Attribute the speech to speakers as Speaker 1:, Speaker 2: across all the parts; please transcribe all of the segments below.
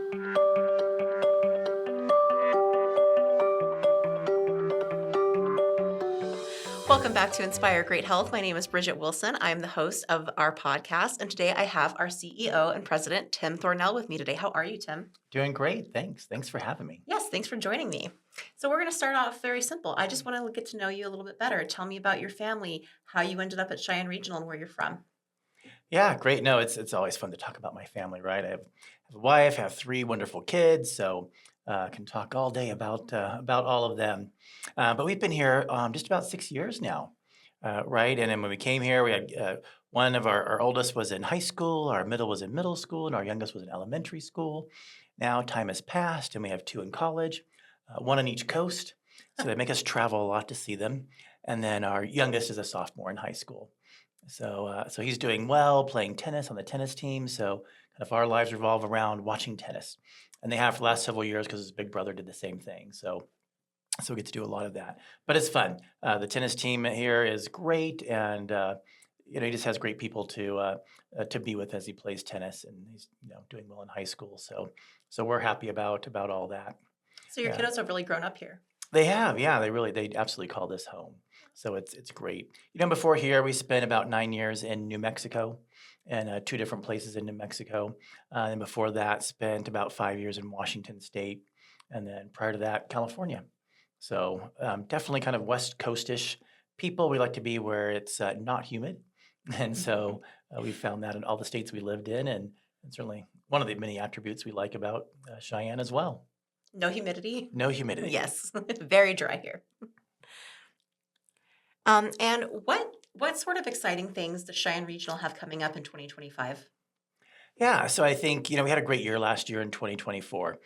Speaker 1: Welcome back to Inspire Great Health. My name is Bridget Wilson. I'm the host of our podcast, and today I have our CEO and president, Tim Thornell, with me today. How are you, Tim?
Speaker 2: Doing great. Thanks. Thanks for having me.
Speaker 1: Yes, thanks for joining me. So we're going to start off very simple. I just want to get to know you a little bit better. Tell me about your family, how you ended up at Cheyenne Regional, and where you're from.
Speaker 2: Yeah, great. No, it's always fun to talk about my family, right? I have a wife, I have three wonderful kids, so can talk all day about all of them. But we've been here just about 6 years now, right? And then when we came here, we had one of our oldest was in high school, our middle was in middle school, and our youngest was in elementary school. Now time has passed, and we have two in college, one on each coast. So they make us travel a lot to see them. And then our youngest is a sophomore in high school. So he's doing well, playing tennis on the tennis team. So kind of our lives revolve around watching tennis, and they have for the last several years because his big brother did the same thing. So we get to do a lot of that, but it's fun. The tennis team here is great, and he just has great people to be with as he plays tennis, and he's doing well in high school. So we're happy about all that.
Speaker 1: So your
Speaker 2: Yeah.
Speaker 1: kiddos have really grown up here.
Speaker 2: They have, yeah, they absolutely call this home. So it's great. Before here, we spent about 9 years in New Mexico, and two different places in New Mexico. And before that, spent about 5 years in Washington State, and then prior to that, California. So definitely kind of West Coast-ish people. We like to be where it's not humid, and so we found that in all the states we lived in, and certainly one of the many attributes we like about Cheyenne as well.
Speaker 1: No humidity?
Speaker 2: No humidity.
Speaker 1: Yes, very dry here. And what sort of exciting things does Cheyenne Regional have coming up in 2025?
Speaker 2: Yeah, so I think, we had a great year last year in 2024.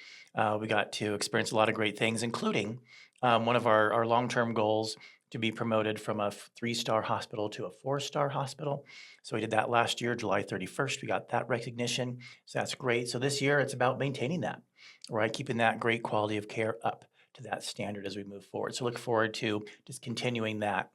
Speaker 2: We got to experience a lot of great things, including one of our long-term goals to be promoted from a three-star hospital to a four-star hospital. So we did that last year, July 31st. We got that recognition. So that's great. So this year it's about maintaining that, right? Keeping that great quality of care up to that standard as we move forward. So look forward to just continuing that.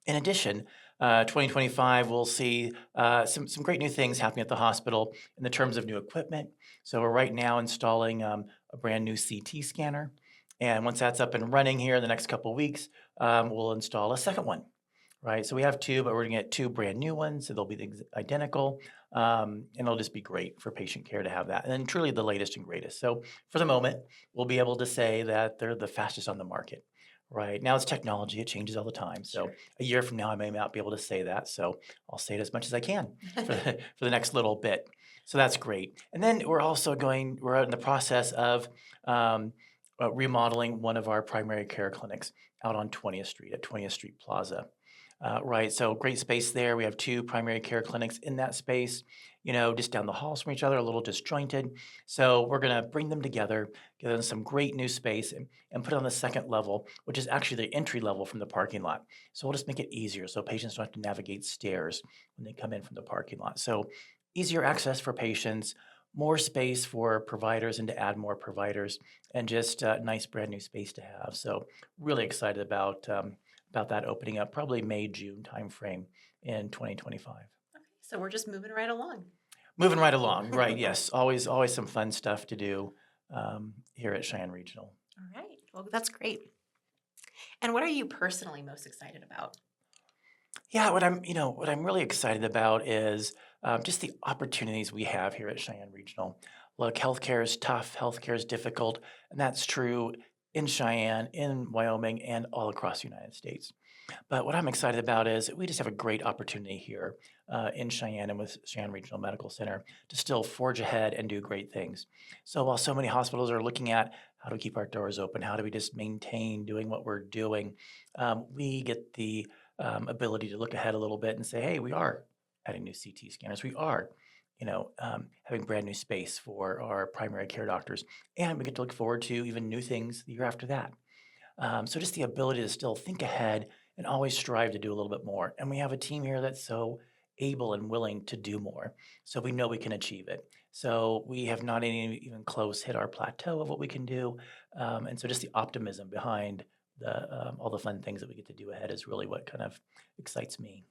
Speaker 2: In addition, 2025, we'll see some great new things happening at the hospital in the terms of new equipment. So we're right now installing a brand new CT scanner. And once that's up and running here in the next couple of weeks, we'll install a second one, right? So we have two, but we're going to get two brand new ones. So they'll be identical. And it'll just be great for patient care to have that. And then truly the latest and greatest. So for the moment, we'll be able to say that they're the fastest on the market. Right. Now it's technology, it changes all the time. So
Speaker 1: Sure.
Speaker 2: a year from now, I may not be able to say that. So I'll say it as much as I can for the next little bit. So that's great. And then we're in the process of remodeling one of our primary care clinics out on 20th Street at 20th Street Plaza. Right. So great space there. We have two primary care clinics in that space, just down the halls from each other, a little disjointed. So we're going to bring them together, give them some great new space, and put it on the second level, which is actually the entry level from the parking lot. So we'll just make it easier so patients don't have to navigate stairs when they come in from the parking lot. So easier access for patients, more space for providers and to add more providers, and just a nice brand new space to have. So really excited about that opening up probably May, June timeframe in 2025.
Speaker 1: Okay, so we're just moving right along.
Speaker 2: Moving right along, right? Yes, always some fun stuff to do here at Cheyenne Regional.
Speaker 1: All right. Well, that's great. And what are you personally most excited about?
Speaker 2: Yeah, what I'm really excited about is just the opportunities we have here at Cheyenne Regional. Look, healthcare is tough, healthcare is difficult, and that's true in Cheyenne, in Wyoming, and all across the United States. But what I'm excited about is we just have a great opportunity here in Cheyenne and with Cheyenne Regional Medical Center to still forge ahead and do great things. So while so many hospitals are looking at how do we keep our doors open, how do we just maintain doing what we're doing, we get the ability to look ahead a little bit and say, hey, we are adding new CT scanners. We are, having brand new space for our primary care doctors, and we get to look forward to even new things the year after that. So just the ability to still think ahead and always strive to do a little bit more. And we have a team here that's so able and willing to do more. So we know we can achieve it. So we have not even close hit our plateau of what we can do. And so just the optimism behind all the fun things that we get to do ahead is really what kind of excites me.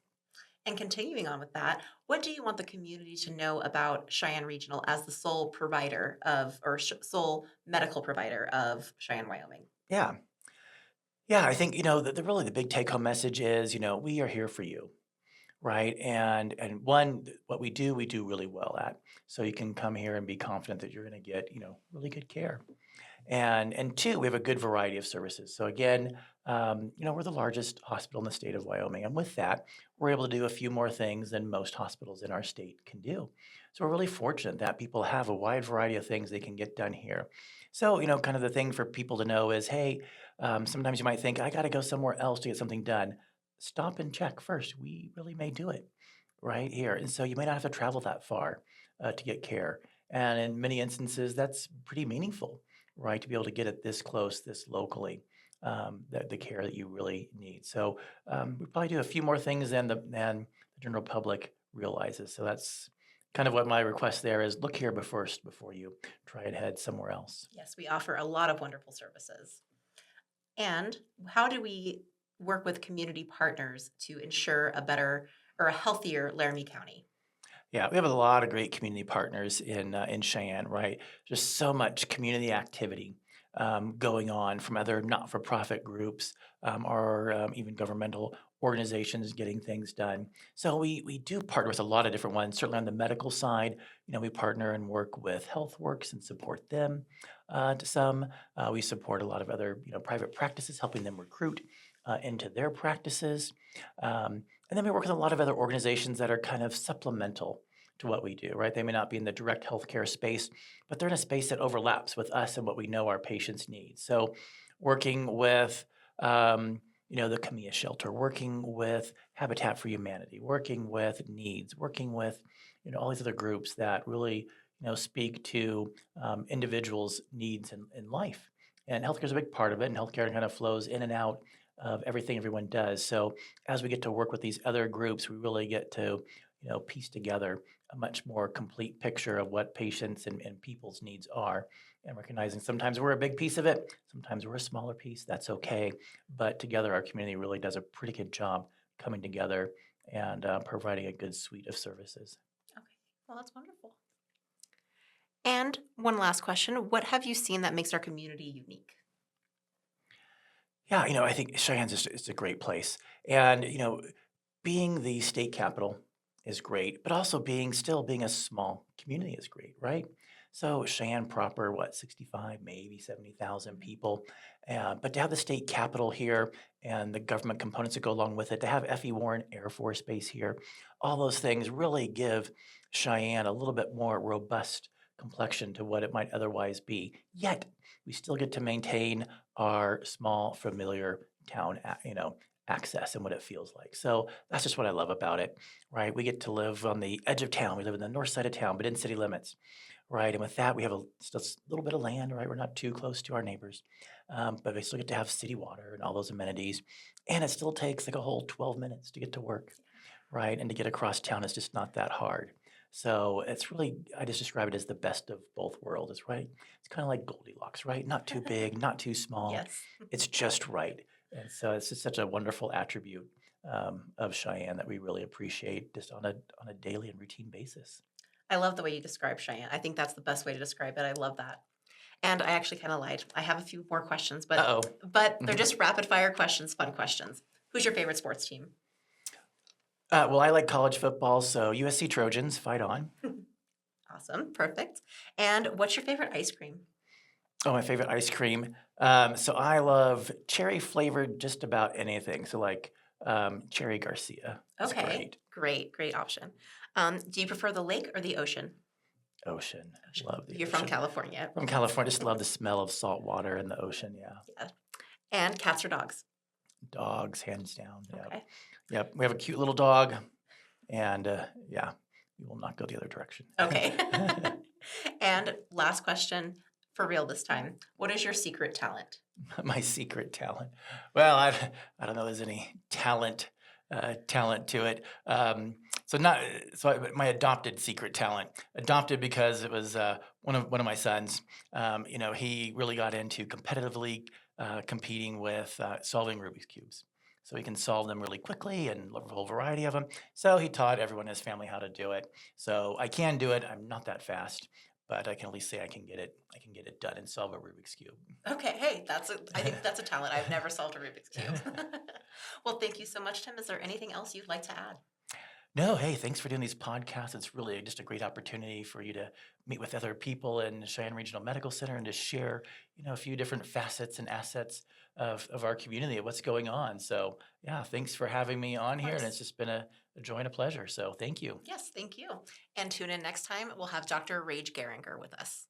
Speaker 1: And continuing on with that, what do you want the community to know about Cheyenne Regional as the sole provider of, or sole medical provider of Cheyenne, Wyoming?
Speaker 2: Yeah. Yeah, I think, the really the big take home message is, we are here for you, right? And one, what we do really well at. So you can come here and be confident that you're going to get, really good care. And two, we have a good variety of services. So again, we're the largest hospital in the state of Wyoming, and with that, we're able to do a few more things than most hospitals in our state can do. So we're really fortunate that people have a wide variety of things they can get done here. So kind of the thing for people to know is, hey, sometimes you might think I got to go somewhere else to get something done. Stop and check first. We really may do it right here, and so you may not have to travel that far to get care. And in many instances, that's pretty meaningful, right? To be able to get it this close, this locally, the care that you really need. So we probably do a few more things than the general public realizes. So that's kind of what my request there is. Look here before you try and head somewhere else.
Speaker 1: Yes, we offer a lot of wonderful services. And how do we work with community partners to ensure a better or a healthier Laramie County?
Speaker 2: Yeah, we have a lot of great community partners in Cheyenne, right? Just so much community activity going on from other not-for-profit groups or even governmental organizations getting things done. So we do partner with a lot of different ones. Certainly on the medical side, we partner and work with HealthWorks and support them to some. We support a lot of other private practices, helping them recruit into their practices. And then we work with a lot of other organizations that are kind of supplemental to what we do, right? They may not be in the direct healthcare space, but they're in a space that overlaps with us and what we know our patients need. So, working with, the Camilla Shelter, working with Habitat for Humanity, working with Needs, working with, all these other groups that really, speak to individuals' needs in life. And healthcare is a big part of it, and healthcare kind of flows in and out of everything everyone does. So, as we get to work with these other groups, we really get to, piece together a much more complete picture of what patients and people's needs are, and recognizing sometimes we're a big piece of it, sometimes we're a smaller piece. That's okay. But together, our community really does a pretty good job coming together and providing a good suite of services.
Speaker 1: Okay, well, that's wonderful. And one last question. What have you seen that makes our community unique?
Speaker 2: Yeah, I think Cheyenne's just it's a great place. And, being the state capital is great, but also being a small community is great, right? So Cheyenne proper, what, 65, maybe 70,000 people. But to have the state capital here and the government components that go along with it, to have F.E. Warren Air Force Base here, all those things really give Cheyenne a little bit more robust complexion to what it might otherwise be. Yet, we still get to maintain our small, familiar town, access and what it feels like. So that's just what I love about it, right? We get to live on the edge of town. We live in the north side of town, but in city limits, right? And with that, we have still a little bit of land, right? We're not too close to our neighbors, but we still get to have city water and all those amenities. And it still takes like a whole 12 minutes to get to work, right? And to get across town is just not that hard. So it's really, I just describe it as the best of both worlds, right? It's kind of like Goldilocks, right? Not too big, not too small.
Speaker 1: Yes.
Speaker 2: It's just right. And so it's just such a wonderful attribute of Cheyenne that we really appreciate just on a daily and routine basis.
Speaker 1: I love the way you describe Cheyenne. I think that's the best way to describe it. I love that. And I actually kind of lied. I have a few more questions, but
Speaker 2: Uh-oh.
Speaker 1: but they're just rapid fire questions, fun questions. Who's your favorite sports team?
Speaker 2: Well, I like college football, so USC Trojans, fight on.
Speaker 1: Awesome, perfect. And what's your favorite ice cream?
Speaker 2: Oh, my favorite ice cream. So I love cherry flavored just about anything. So like Cherry Garcia. It's
Speaker 1: Okay,
Speaker 2: great.
Speaker 1: great option. Do you prefer the lake or the ocean?
Speaker 2: Ocean.
Speaker 1: Ocean.
Speaker 2: Love the
Speaker 1: You're from
Speaker 2: ocean.
Speaker 1: California.
Speaker 2: From California, just love the smell of salt water in the ocean. Yeah.
Speaker 1: Yeah. And cats or dogs?
Speaker 2: Dogs, hands down. Yep.
Speaker 1: Okay.
Speaker 2: Yep. We have a cute little dog. And yeah, we will not go the other direction.
Speaker 1: Okay. And last question for real this time. What is your secret talent?
Speaker 2: My secret talent. Well, I don't know. There's any talent to it. My adopted secret talent. Adopted because it was one of my sons. He really got into competitively competing with solving Rubik's cubes. so he can solve them really quickly and a whole variety of them. So he taught everyone in his family how to do it. So I can do it. I'm not that fast, but I can at least say I can get it. I can get it done and solve a Rubik's cube.
Speaker 1: Okay, hey, I think that's a talent. I've never solved a Rubik's Cube. Well, thank you so much, Tim. Is there anything else you'd like to add?
Speaker 2: No, hey, thanks for doing these podcasts. It's really just a great opportunity for you to meet with other people in Cheyenne Regional Medical Center and to share, a few different facets and assets of our community of what's going on. So, yeah, thanks for having me on
Speaker 1: Of
Speaker 2: here, and it's
Speaker 1: course.
Speaker 2: just been a joy and a pleasure. So, thank you.
Speaker 1: Yes, thank you. And tune in next time. We'll have Dr. Rage Geringer with us.